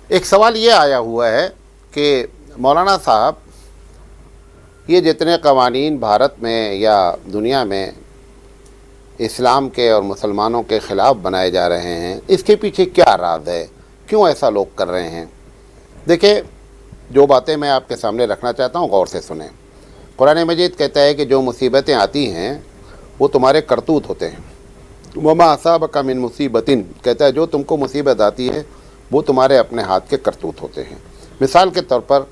ایک سوال یہ آیا ہوا ہے کہ مولانا صاحب یہ جتنے قوانین بھارت میں یا دنیا میں اسلام کے اور مسلمانوں کے خلاف بنائے جا رہے ہیں، اس کے پیچھے کیا راز ہے؟ کیوں ایسا لوگ کر رہے ہیں؟ دیکھیں، جو باتیں میں آپ کے سامنے رکھنا چاہتا ہوں غور سے سنیں۔ قرآن مجید کہتا ہے کہ جو مصیبتیں آتی ہیں وہ تمہارے کرتوت ہوتے ہیں۔ وما اصابک من مصیبت، کہتا ہے جو تم کو مصیبت آتی ہے وہ تمہارے اپنے ہاتھ کے کرتوت ہوتے ہیں۔ مثال کے طور پر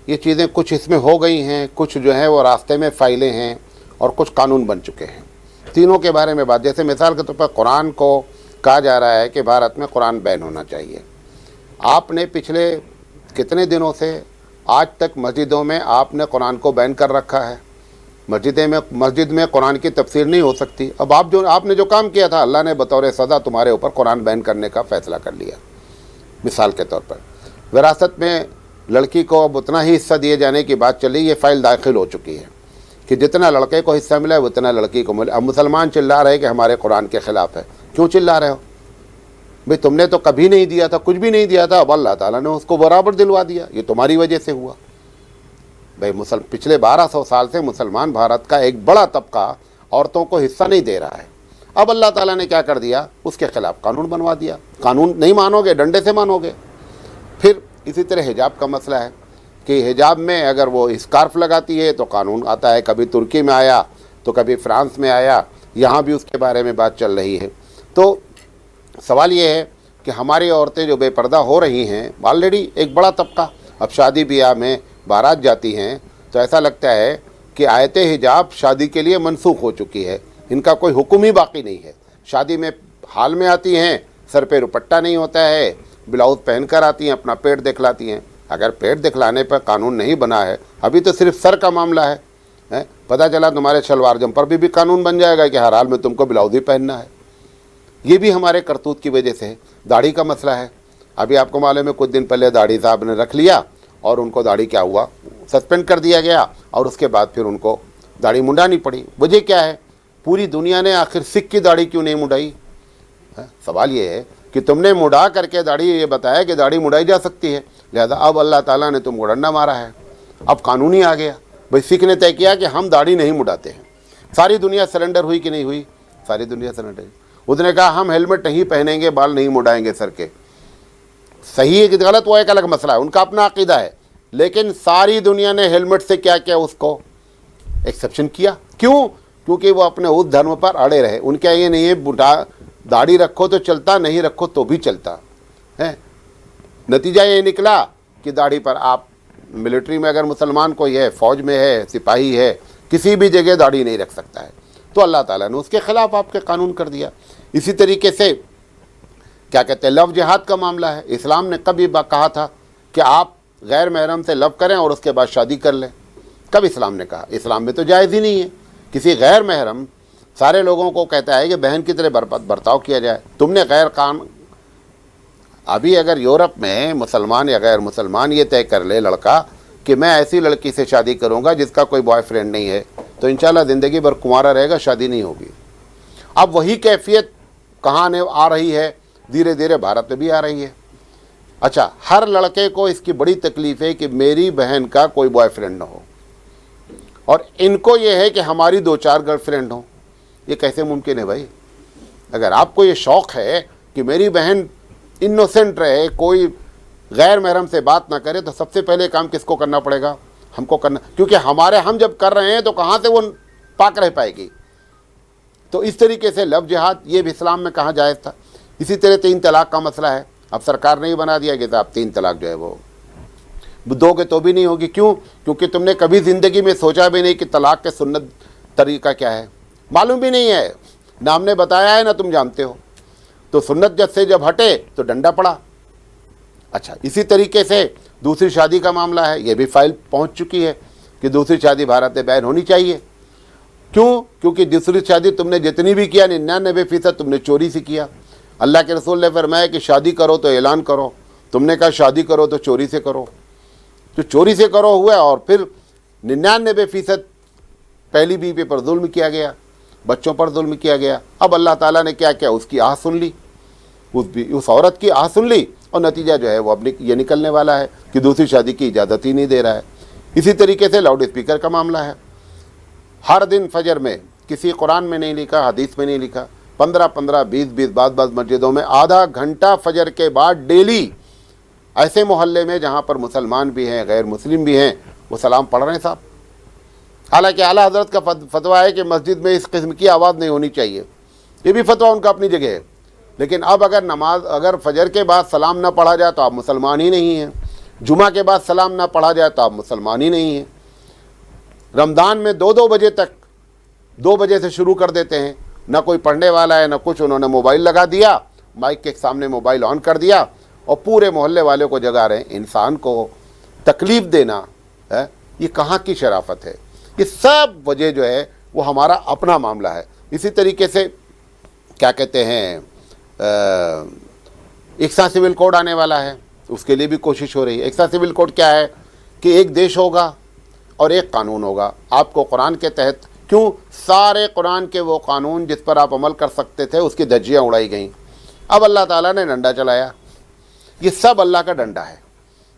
یہ چیزیں کچھ اس میں ہو گئی ہیں، کچھ جو ہیں وہ راستے میں فائلیں ہیں اور کچھ قانون بن چکے ہیں۔ تینوں کے بارے میں بات، جیسے مثال کے طور پر قرآن کو کہا جا رہا ہے کہ بھارت میں قرآن بین ہونا چاہیے۔ آپ نے پچھلے کتنے دنوں سے آج تک مسجدوں میں آپ نے قرآن کو بین کر رکھا ہے۔ مسجد میں قرآن کی تفسیر نہیں ہو سکتی۔ اب آپ نے جو کام کیا تھا، اللہ نے بطور سزا تمہارے اوپر قرآن بین کرنے کا فیصلہ کر لیا۔ مثال کے طور پر وراثت میں لڑکی کو اب اتنا ہی حصہ دیے جانے کی بات چلی، یہ فائل داخل ہو چکی ہے کہ جتنا لڑکے کو حصہ ملا ہے اتنا لڑکی کو ملا۔ اب مسلمان چلا رہے کہ ہمارے قرآن کے خلاف ہے۔ کیوں چلا رہے ہو بھئی؟ تم نے تو کبھی نہیں دیا تھا، کچھ بھی نہیں دیا تھا، اب اللہ تعالیٰ نے اس کو برابر دلوا دیا، یہ تمہاری وجہ سے ہوا۔ بھئی پچھلے 1200 سال سے مسلمان بھارت کا ایک بڑا طبقہ عورتوں کو حصہ نہیں دے رہا ہے۔ اب اللہ تعالیٰ نے کیا کر دیا؟ اس کے خلاف قانون بنوا دیا۔ قانون نہیں مانو گے ڈنڈے سے مانو گے۔ پھر اسی طرح حجاب کا مسئلہ ہے کہ حجاب میں اگر وہ اسکارف لگاتی ہے تو قانون آتا ہے، کبھی ترکی میں آیا تو کبھی فرانس میں آیا، یہاں بھی اس کے بارے میں بات چل رہی ہے۔ تو سوال یہ ہے کہ ہماری عورتیں جو بے پردہ ہو رہی ہیں، آلریڈی ایک بڑا طبقہ اب شادی بیاہ میں بارات جاتی ہیں تو ایسا لگتا ہے کہ آیت حجاب شادی کے لیے منسوخ ہو چکی ہے، ان کا کوئی حکم ہی باقی نہیں ہے۔ شادی میں حال میں آتی ہیں، سر پہ دوپٹہ نہیں ہوتا ہے، بلاؤز پہن کر آتی ہیں، اپنا پیٹ دکھلاتی ہیں۔ اگر پیٹ دکھلانے پر قانون نہیں بنا ہے، ابھی تو صرف سر کا معاملہ ہے، پتہ چلا تمہارے شلوار جمپر بھی قانون بن جائے گا کہ ہر حال میں تم کو بلاؤز ہی پہننا ہے۔ یہ بھی ہمارے کرتوت کی وجہ سے ہے۔ داڑھی کا مسئلہ ہے، ابھی آپ کو معلوم ہے کچھ دن پہلے داڑھی صاحب نے رکھ لیا اور ان کو داڑھی کیا ہوا، سسپینڈ کر دیا گیا، اور اس کے بعد پھر ان کو داڑھی منڈانی پڑی۔ وجہ کیا ہے؟ پوری دنیا نے آخر سکھ کی داڑھی کیوں نہیں منڈائی؟ سوال یہ ہے کہ تم نے مڈا کر کے داڑھی یہ بتایا کہ داڑھی مڈائی جا سکتی ہے، لہذا اب اللہ تعالیٰ نے تم کو ڈنڈا مارا ہے، اب قانون ہی آ گیا۔ بھئی سکھ نے طے کیا کہ ہم داڑھی نہیں مڈاتے ہیں۔ ساری دنیا سرنڈر ہوئی کہ نہیں ہوئی؟ ساری دنیا سرنڈر ہوئی۔ اس نے کہا ہم ہیلمٹ نہیں پہنیں گے، بال نہیں مڈائیں گے سر کے۔ صحیح ہے کہ غلط، وہ ایک الگ مسئلہ ہے، ان کا اپنا عقیدہ ہے، لیکن ساری دنیا نے ہیلمٹ سے کیا کیا؟ اس کو ایکسیپشن کیا۔ کیوں؟ کیونکہ وہ اپنے اس دھرم پر اڑے رہے۔ ان کا یہ نہیں ہے داڑھی رکھو تو چلتا، نہیں رکھو تو بھی چلتا ہے۔ نتیجہ یہ نکلا کہ داڑھی پر آپ ملٹری میں اگر مسلمان کوئی ہے، فوج میں ہے، سپاہی ہے، کسی بھی جگہ داڑھی نہیں رکھ سکتا ہے۔ تو اللہ تعالیٰ نے اس کے خلاف آپ کے قانون کر دیا۔ اسی طریقے سے کیا کہتے ہیں، لو جہاد کا معاملہ ہے۔ اسلام نے کبھی کہا تھا کہ آپ غیر محرم سے لو کریں اور اس کے بعد شادی کر لیں؟ کب اسلام نے کہا؟ اسلام میں تو جائز ہی نہیں ہے۔ کسی غیر محرم سارے لوگوں کو کہتا ہے کہ بہن کی طرح برتاؤ کیا جائے۔ تم نے ابھی اگر یورپ میں مسلمان یا غیر مسلمان یہ طے کر لے لڑکا کہ میں ایسی لڑکی سے شادی کروں گا جس کا کوئی بوائے فرینڈ نہیں ہے، تو انشاءاللہ زندگی بھر کنوارا رہے گا، شادی نہیں ہوگی۔ اب وہی کیفیت کہاں آ رہی ہے؟ دھیرے دھیرے بھارت میں بھی آ رہی ہے۔ اچھا، ہر لڑکے کو اس کی بڑی تکلیف ہے کہ میری بہن کا کوئی بوائے فرینڈ نہ ہو، اور ان کو یہ ہے کہ ہماری 2-4 گرل فرینڈ ہوں۔ یہ کیسے ممکن ہے بھائی؟ اگر آپ کو یہ شوق ہے کہ میری بہن انوسینٹ رہے، کوئی غیر محرم سے بات نہ کرے، تو سب سے پہلے کام کس کو کرنا پڑے گا؟ ہم کو کرنا، کیونکہ ہم جب کر رہے ہیں تو کہاں سے وہ پاک رہ پائے گی؟ تو اس طریقے سے لو جہاد یہ بھی اسلام میں کہاں جائز تھا۔ اسی طرح 3 طلاق کا مسئلہ ہے۔ اب سرکار نے ہی بنا دیا کہ آپ 3 طلاق جو ہے وہ دو گے تو بھی نہیں ہوگی۔ کیوں؟ کیونکہ تم نے کبھی زندگی میں سوچا بھی نہیں کہ طلاق کے سنت طریقہ کیا ہے، معلوم بھی نہیں ہے، نہ ہم نے بتایا ہے نہ تم جانتے ہو۔ تو سنت سے جب ہٹے تو ڈنڈا پڑا۔ اچھا، اسی طریقے سے دوسری شادی کا معاملہ ہے، یہ بھی فائل پہنچ چکی ہے کہ دوسری شادی بھارت میں بین ہونی چاہیے۔ کیوں؟ کیونکہ دوسری شادی تم نے جتنی بھی کیا 99% تم نے چوری سے کیا۔ اللہ کے رسول نے فرمایا کہ شادی کرو تو اعلان کرو، تم نے کہا شادی کرو تو چوری سے کرو، تو چوری سے کرو ہوا، اور پھر 99% پہلی بیوی پر ظلم کیا گیا، بچوں پر ظلم کیا گیا۔ اب اللہ تعالیٰ نے کیا کیا؟ اس کی آہ سن لی، اس عورت کی آہ سن لی، اور نتیجہ جو ہے وہ اب یہ نکلنے والا ہے کہ دوسری شادی کی اجازت ہی نہیں دے رہا ہے۔ اسی طریقے سے لاؤڈ اسپیکر کا معاملہ ہے، ہر دن فجر میں کسی قرآن میں نہیں لکھا، حدیث میں نہیں لکھا، 15 20 بعض مسجدوں میں آدھا گھنٹہ فجر کے بعد ڈیلی ایسے محلے میں جہاں پر مسلمان بھی ہیں غیر مسلم بھی ہیں وہ سلام پڑھ رہے ہیں صاحب۔ حالانکہ اعلیٰ حضرت کا فتویٰ ہے کہ مسجد میں اس قسم کی آواز نہیں ہونی چاہیے، یہ بھی فتویٰ ان کا اپنی جگہ ہے، لیکن اب اگر فجر کے بعد سلام نہ پڑھا جائے تو آپ مسلمان ہی نہیں ہیں، جمعہ کے بعد سلام نہ پڑھا جائے تو آپ مسلمان ہی نہیں ہیں۔ رمضان میں 2 بجے تک 2 بجے سے شروع کر دیتے ہیں، نہ کوئی پڑھنے والا ہے نہ کچھ، انہوں نے موبائل لگا دیا، مائک کے سامنے موبائل آن کر دیا اور پورے محلے والوں کو جگا رہے ہیں۔ انسان کو تکلیف دینا یہ کہاں کی شرافت ہے؟ یہ سب وجہ جو ہے وہ ہمارا اپنا معاملہ ہے۔ اسی طریقے سے کیا کہتے ہیں یکساں سول کوڈ آنے والا ہے، اس کے لیے بھی کوشش ہو رہی ہے۔ یکساں سول کوڈ کیا ہے کہ ایک دیش ہوگا اور ایک قانون ہوگا، آپ کو قرآن کے تحت کیوں سارے قرآن کے وہ قانون جس پر آپ عمل کر سکتے تھے اس کی دھجیاں اڑائی گئیں، اب اللہ تعالیٰ نے ڈنڈا چلایا۔ یہ سب اللہ کا ڈنڈا ہے،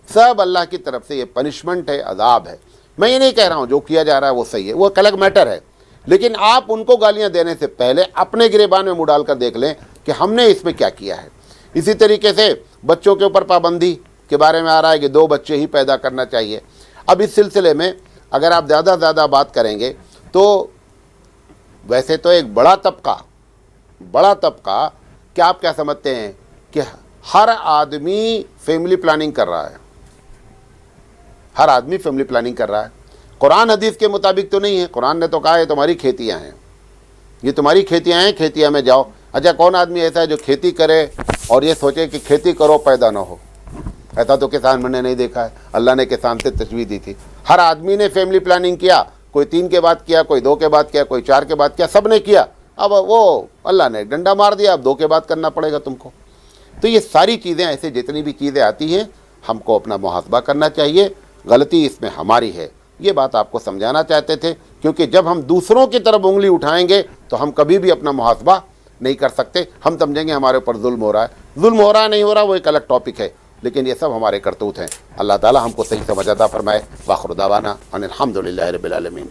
سب اللہ کی طرف سے یہ پنشمنٹ ہے، عذاب ہے۔ میں یہ نہیں کہہ رہا ہوں جو کیا جا رہا ہے وہ صحیح ہے، وہ ایک الگ میٹر ہے، لیکن آپ ان کو گالیاں دینے سے پہلے اپنے گریبان میں منہ ڈال کر دیکھ لیں کہ ہم نے اس میں کیا کیا ہے۔ اسی طریقے سے بچوں کے اوپر پابندی کے بارے میں آ رہا ہے کہ 2 بچے ہی پیدا کرنا چاہیے۔ اب اس سلسلے میں اگر آپ زیادہ بات کریں گے تو ویسے تو ایک بڑا طبقہ کیا آپ کیا سمجھتے ہیں کہ ہر آدمی فیملی پلاننگ کر رہا ہے، ہر آدمی فیملی پلاننگ کر رہا ہے۔ قرآن حدیث کے مطابق تو نہیں ہے، قرآن نے تو کہا ہے تمہاری کھیتیاں ہیں، یہ تمہاری کھیتیاں ہیں، کھیتیاں میں جاؤ۔ اچھا کون آدمی ایسا ہے جو کھیتی کرے اور یہ سوچے کہ کھیتی کرو پیدا نہ ہو؟ ایسا تو کسان میں نے نہیں دیکھا ہے، اللہ نے کسان سے تشبیہ دی تھی۔ ہر آدمی نے فیملی پلاننگ کیا، کوئی 3 کے بعد کیا، کوئی 2 کے بعد کیا، کوئی 4 کے بعد کیا، سب نے کیا۔ اب وہ اللہ نے ڈنڈا مار دیا، اب 2 کے بعد کرنا پڑے گا تم کو۔ تو یہ ساری چیزیں ایسے جتنی بھی چیزیں آتی ہیں ہم کو اپنا محاسبہ کرنا چاہیے، غلطی اس میں ہماری ہے، یہ بات آپ کو سمجھانا چاہتے تھے، کیونکہ جب ہم دوسروں کی طرف انگلی اٹھائیں گے تو ہم کبھی بھی اپنا محاسبہ نہیں کر سکتے، ہم سمجھیں گے ہمارے اوپر ظلم ہو رہا ہے۔ ظلم ہو رہا ہے نہیں ہو رہا وہ ایک الگ ٹاپک ہے، لیکن یہ سب ہمارے کرتوت ہیں۔ اللہ تعالی ہم کو صحیح سمجھ عطا فرمائے۔ وآخر دعوانا ان الحمد للہ رب العالمین۔